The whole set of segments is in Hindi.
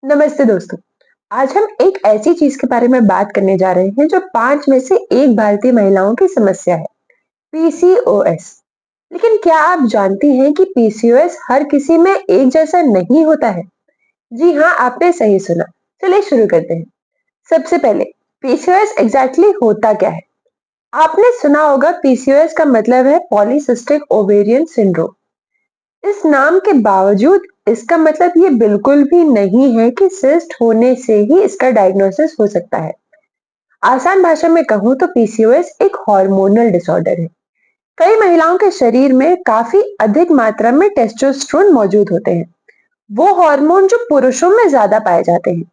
नमस्ते दोस्तों। आज हम एक ऐसी चीज के बारे में बात करने जा रहे हैं जो 5 में से एक भारतीय महिलाओं की समस्या है, पीसीओएस। लेकिन क्या आप जानती हैं कि पीसीओएस हर किसी में एक जैसा नहीं होता है? जी हाँ, आपने सही सुना। चलिए शुरू करते हैं। सबसे पहले, पीसीओएस एग्जैक्टली होता क्या है? आपने सुना होगा पीसीओएस का मतलब है पॉलीसिस्टिक ओवेरियन सिंड्रोम। इस नाम के बावजूद इसका मतलब ये बिल्कुल भी नहीं है कि सिस्ट होने से ही इसका डायग्नोसिस हो सकता है। आसान भाषा में कहूं तो पीसीओएस एक हार्मोनल डिसऑर्डर है। कई महिलाओं के शरीर में काफी अधिक मात्रा में टेस्टोस्टेरोन मौजूद होते हैं, वो हार्मोन जो पुरुषों में ज्यादा पाए जाते हैं।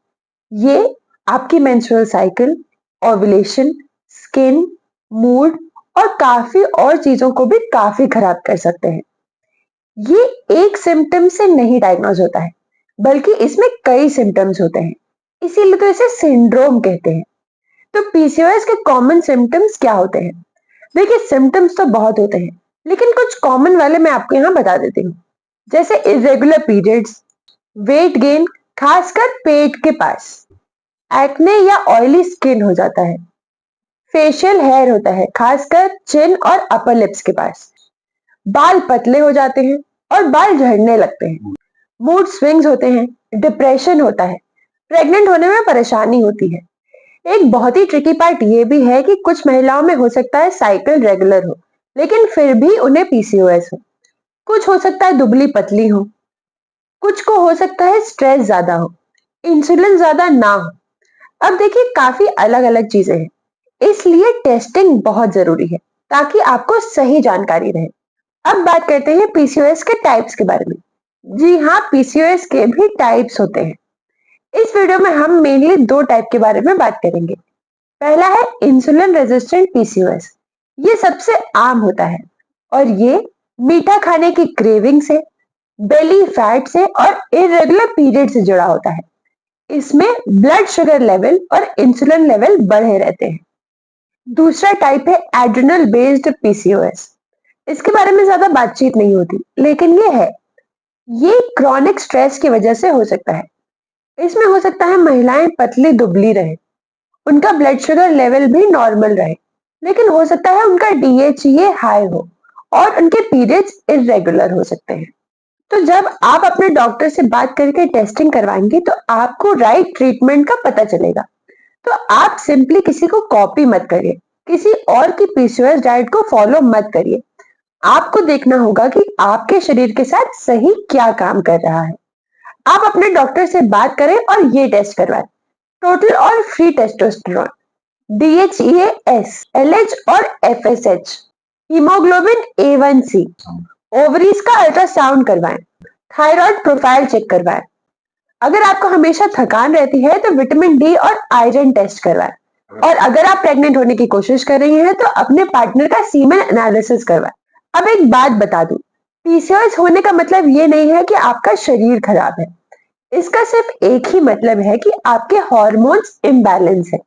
ये आपकी menstrual cycle, ovulation, skin, mood और काफी और चीजों को भी काफी खराब कर सकते हैं। ये एक सिम्टम से नहीं डायग्नोज होता है, बल्कि इसमें कई सिम्टम्स होते हैं, इसीलिए तो इसे सिंड्रोम कहते हैं। तो पीसीओएस के कॉमन सिम्टम्स क्या होते हैं? देखिए, सिम्टम्स तो बहुत होते हैं, लेकिन कुछ कॉमन वाले मैं आपको यहाँ बता देती हूँ। जैसे इरेगुलर पीरियड्स, वेट गेन खासकर पेट के पास, एक्ने या ऑयली स्किन हो जाता है, फेशियल हेयर होता है खासकर चिन और अपर लिप्स के पास, बाल पतले हो जाते हैं और बाल झड़ने लगते हैं, मूड स्विंग्स होते हैं, डिप्रेशन होता है, प्रेग्नेंट होने में परेशानी होती है। एक बहुत ही ट्रिकी पार्ट ये भी है कि कुछ महिलाओं में हो सकता है साइकिल रेगुलर हो, लेकिन फिर भी उन्हें पीसीओएस हो। कुछ हो सकता है दुबली पतली हो, कुछ को हो सकता है स्ट्रेस ज्यादा हो, इंसुलिन ज्यादा ना हो। अब देखिए, काफी अलग अलग चीजें हैं, इसलिए टेस्टिंग बहुत जरूरी है ताकि आपको सही जानकारी रहे। अब बात करते हैं पीसीओएस के टाइप्स के बारे में। जी हाँ, पीसीओएस के भी टाइप्स होते हैं। इस वीडियो में हम मेनली दो टाइप के बारे में बात करेंगे। पहला है इंसुलिन रेजिस्टेंट पीसीओएस। ये सबसे आम होता है और ये मीठा खाने की क्रेविंग से, बेली फैट से और इरेगुलर पीरियड से जुड़ा होता है। इसमें ब्लड शुगर लेवल और इंसुलिन लेवल बढ़े रहते हैं। दूसरा टाइप है एड्रिनल बेस्ड पीसीओएस। इसके बारे में ज्यादा बातचीत नहीं होती, लेकिन ये क्रॉनिक स्ट्रेस की वजह से हो सकता है। इसमें हो सकता है महिलाएं पतली दुबली रहे, उनका ब्लड शुगर लेवल भी नॉर्मल रहे, लेकिन हो सकता है उनका डीएचईए हाई हो और उनके पीरियड्स इरेगुलर हो सकते हैं। तो जब आप अपने डॉक्टर से बात करके टेस्टिंग करवाएंगे तो आपको राइट ट्रीटमेंट का पता चलेगा। तो आप सिंपली किसी को कॉपी मत करिए, किसी और की पीसीओएस डाइट को फॉलो मत करिए। आपको देखना होगा कि आपके शरीर के साथ सही क्या काम कर रहा है। आप अपने डॉक्टर से बात करें और ये टेस्ट करवाएं। टोटल और फ्री टेस्टोस्टेरोन, डीएचईएस, एलएच और एफएसएच, हीमोग्लोबिन A1C, ओवरीज का अल्ट्रासाउंड करवाएं, थायराइड प्रोफाइल चेक करवाएं। अगर आपको हमेशा थकान रहती है तो विटामिन डी और आयरन टेस्ट करवाएं। और अगर आप प्रेग्नेंट होने की कोशिश कर रही हैं तो अपने पार्टनर का सीमेन एनालिसिस करवाएं। अब एक बात बता दूं, पीसीओएस होने का मतलब ये नहीं है कि आपका शरीर खराब है। इसका सिर्फ एक ही मतलब है कि आपके हार्मोन्स इम्बैलेंस है।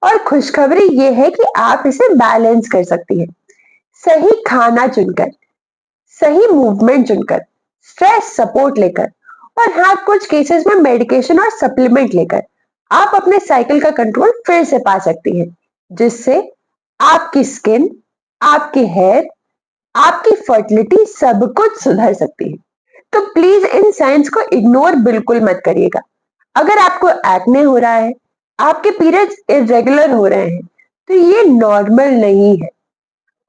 और खुशखबरी ये है कि आप इसे बैलेंस कर सकती हैं। सही खाना चुनकर, सही मूवमेंट चुनकर, स्ट्रेस सपोर्ट लेकर और हाँ, कुछ केसेस में मेडिकेशन और सप्लीमेंट लेकर आप अपने साइकिल का कंट्रोल फिर से पा सकती हैं, जिससे आपकी स्किन, आपके हेयर, आपकी फर्टिलिटी सब कुछ सुधर सकती है। तो प्लीज इन साइंस को इग्नोर बिल्कुल मत करिएगा। अगर आपको एक्ने हो रहा है, आपके पीरियड्स इरेगुलर हो रहे हैं, तो ये नॉर्मल नहीं है।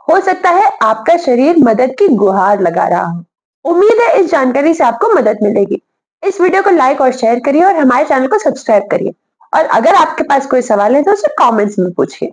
हो सकता है आपका शरीर मदद की गुहार लगा रहा हो। उम्मीद है इस जानकारी से आपको मदद मिलेगी। इस वीडियो को लाइक और शेयर करिए और हमारे चैनल को सब्सक्राइब करिए। और अगर आपके पास कोई सवाल है तो उसे कमेंट्स में पूछिए।